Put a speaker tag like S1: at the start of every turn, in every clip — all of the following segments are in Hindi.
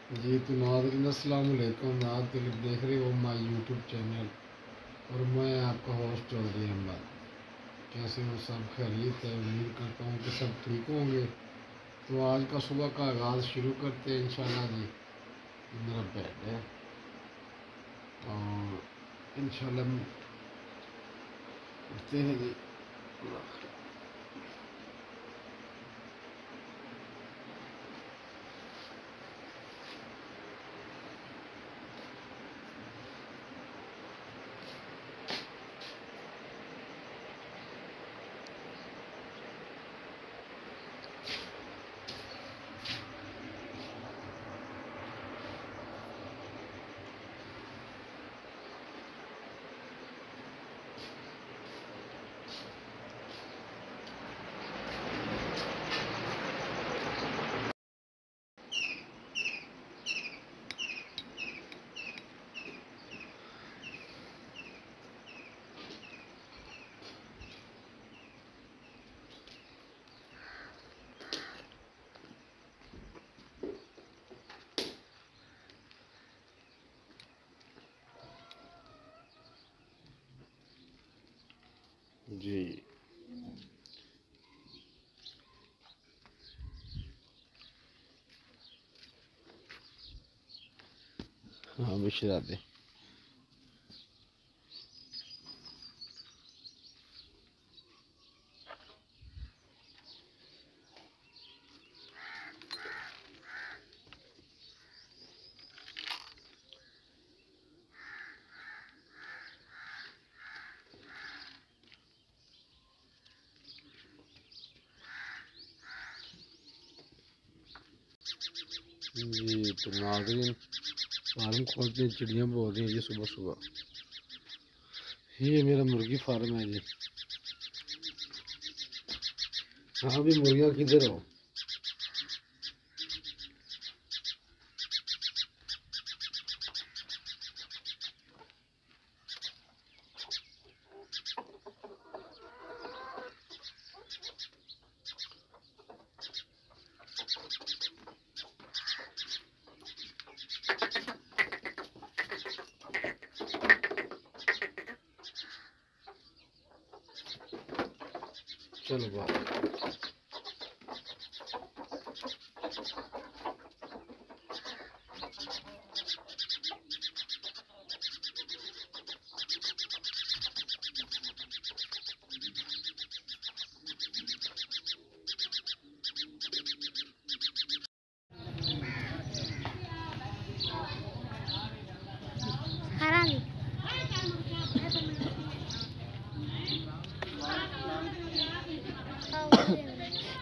S1: जी तो नाज़रीन अस्सलाम वालेकुम। आप देख रहे हो माय यूट्यूब चैनल और मैं आपका होस्ट चौधरी अहमद। कैसे हो सब? खैरियत है? उम्मीद करता हूँ कि सब ठीक होंगे। तो आज का सुबह का आगाज़ शुरू करते हैं इंशाल्लाह जी। मेरा बेड है और इंशाल्लाह उठते हैं जी। जी हाँ बिशरा दे। जी तो नाज़रीन फार्म खोलते हैं, चिड़ियाँ बोल रही हैं जी सुबह सुबह। ये मेरा मुर्गी फार्म है जी। हाँ भी मुर्गियाँ किधर हो? चलो बाहर।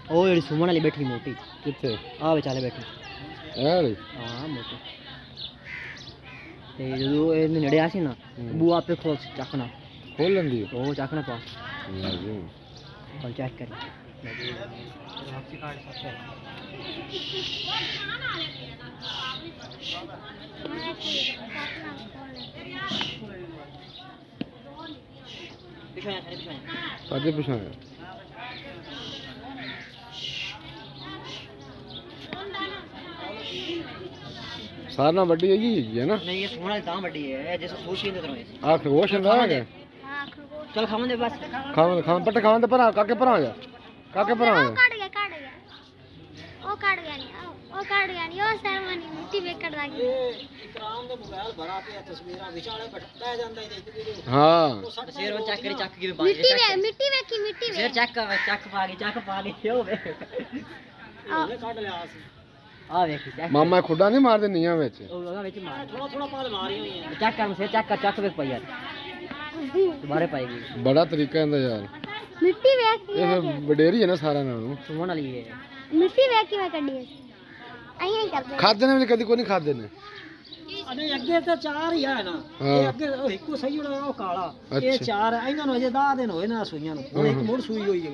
S2: ਉਹ ਜਿਹੜੀ ਸੁਮਨ ਵਾਲੀ ਬੈਠੀ ਮੋਟੀ
S1: कितने
S2: ਆ ਵਿਚਾਲੇ ਬੈਠੀ
S1: वाली?
S2: ਹਾਂ ਮੋਟੀ ਤੇ ਜਦੋਂ ਇਹ ਨੇੜੇ ਆ ਸੀ ਨਾ ਬੂ ਆਪੇ ਖੋਲ ਚੱਕਣਾ
S1: खोल लेंदी
S2: ਉਹ ਚੱਕਣਾ ਪਾ
S1: लाजमी।
S2: ਕਲ ਚੈੱਕ ਕਰ
S1: आगे पिछा है। सारना बड़ी है ना?
S2: नहीं ये सोना दाम बड़ी है जैसे खुशी नहीं करो
S1: आ खरगोश है ना है।
S2: चल खावन दे बस
S1: खावन पट्टे खावन दे पर काके पर आ जा। काके पर आ जा।
S3: काट गया ओ काट गया नहीं ओ सेरेमनी मिट्टी पे कट रही
S2: इकराम दे मोबाइल भरा पे तस्वीरां विचाले बैठा ਜਾਂਦਾ ਇਹਦੇ
S1: हां
S2: शेर वो चेक करी चक के
S3: मिट्टी वे
S2: शेर चक पा के होवे काट लिया आ देखी चेक
S1: मामा खुदा नहीं मार दे निया विच
S2: ਉਹਦਾ ਵਿੱਚ ਮਾਰ ਥੋੜਾ ਪਾਲ ਮਾਰੀ ਹੋਈ ਹੈ ਚੈੱਕ ਕਰ ਸੇ ਚੱਕ ਵੇਖ ਪਈ ਯਾਰ ਦੁਬਾਰੇ ਪਾਏਗੀ
S1: बड़ा तरीका है यार।
S3: मिट्टी वे
S1: ये वडेरी है ना सारा नालों।
S2: ਸੁਮਨ ਵਾਲੀ ਹੈ
S3: मिट्टी वे की मैं कड्डी आई ही करदे
S1: खादे ने कदी कोई नहीं खादे ने।
S2: ਅਨੇ ਅੱਗੇ ਤਾਂ ਚਾਰ ਹੀ ਆ ਨਾ ਇਹ ਅੱਗੇ ਉਹ ਇੱਕੋ ਸਹੀ ਹੋਣਾ ਉਹ ਕਾਲਾ ਇਹ ਚਾਰ ਇਹਨਾਂ ਨੂੰ ਅਜੇ 10 ਦਿਨ ਹੋਏ ਨਾ ਸੂਈਆਂ ਨੂੰ ਹੁਣ ਇੱਕ ਮੁੜ ਸੂਈ ਹੋਈ ਹੈ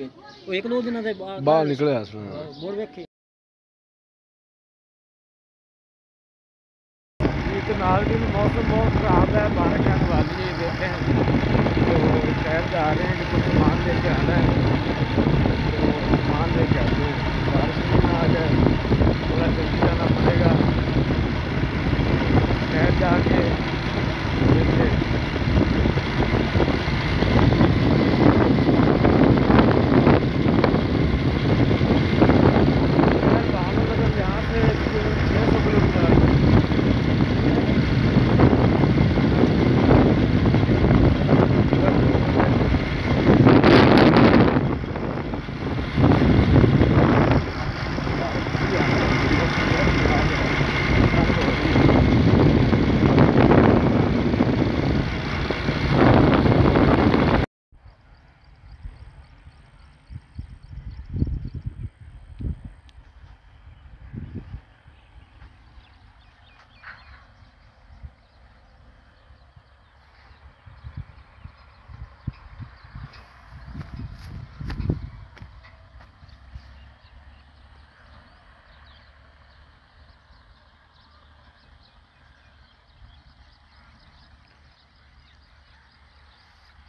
S2: ਉਹ ਇੱਕ ਦੋ ਦਿਨਾਂ ਦੇ
S1: बाहर निकले आसमान।
S2: ਮੁੜ ਵੇਖੀ
S1: तो नाज़रीन मौसम बहुत ख़राब है, बारिश आने वाली है। देखते हैं तो शहर जा रहे हैं कि कुछ सामान लेके आना है, तो सामान लेके आते हैं। बारिश नहीं आ जाए थोड़ा जल्दी जाना पड़ेगा।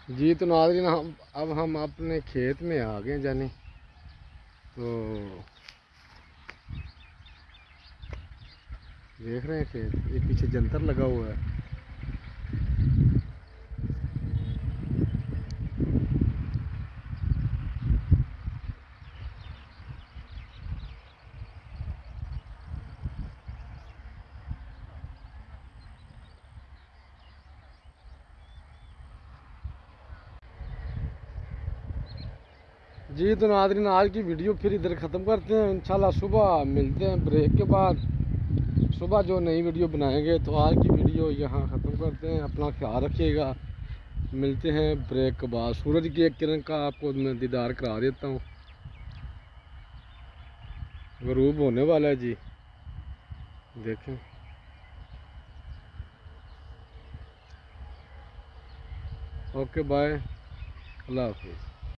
S1: जी तो नाज़रीन हम अपने खेत में आ गए जाने। तो देख रहे हैं खेत, ये पीछे जंतर लगा हुआ है। जी तो नाज़रीन आज की वीडियो फिर इधर ख़त्म करते हैं। इंशाल्लाह सुबह मिलते हैं ब्रेक के बाद, सुबह जो नई वीडियो बनाएंगे। तो आज की वीडियो यहाँ ख़त्म करते हैं। अपना ख्याल रखिएगा, मिलते हैं ब्रेक के बाद। सूरज की एक किरण का आपको मैं दीदार करा देता हूँ, ग़रूब होने वाला है जी, देखें। ओके बाय, अल्लाह हाफिज़।